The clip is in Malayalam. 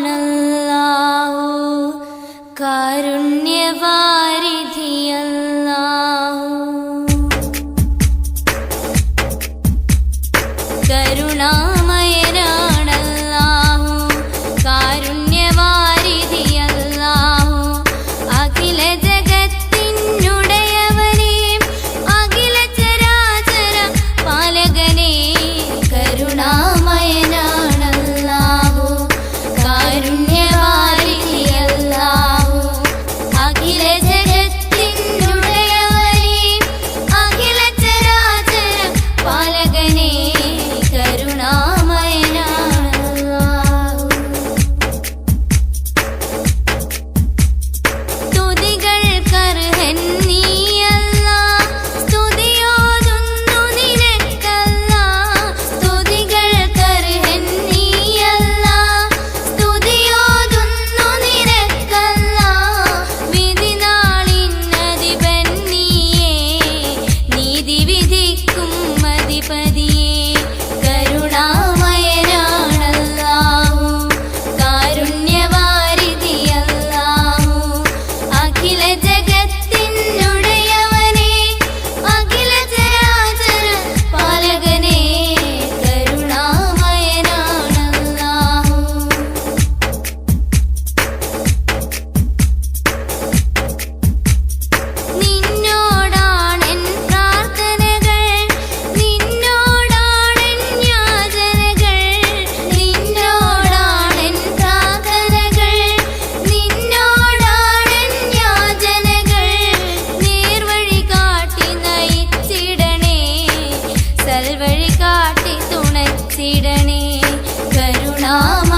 കരുണാമയനാണല്ലാഹു കാരുണ്യവാരിധിയല്ലാഹു കരുണാമയനാണല്ലാഹു കാരുണ്യവാരിധിയല്ലാഹു അഖില ജഗത്തിനുടയവനേ അഖില ചരാചര പാലകനേ കരുണാമയനാണല്ലാഹു കാരുണ്യവാരിധിയല്ലാഹു അഖില ജഗത്തിനുടയവനേ അഖില ചരാചര പാലകനേ കരുണാമയനാണല്ലാഹു സ്തുതികൾക്കർഹൻ നീയല്ലാഹ് സ്തുതിയോതുന്നു നിനക്കല്ലാഹ് സ്തുതികൾക്കർഹൻ നീയല്ലാഹ് സ്തുതിയോതുന്നു നിനക്കല്ലാഹ് വിധിനാളിന്നധിപൻ നീയേ നീതി വിധിക്കും അധിപതിയേ കരുണാമയനാണല്ലാഹു കാരുണ്യവാരിധിയല്ലാഹു അഖില ജഗത്തിനുടയവനേ അഖില ചരാചര പാലകനേ കരുണാമയനാണല്ലാഹു നിന്നോടാണെൻ പ്രാർത്ഥനകൾ നിന്നോടാണെൻ യാചനകൾ നിന്നോടാണെൻ പ്രാർത്ഥനകൾ നിന്നോടാണെൻ യാചനകൾ നേർവഴി കാട്ടി നയിച്ചിടണേ സൽവഴി കാട്ടി തുണച്ചിടണേ കരുണാമയനാണല്ലാഹു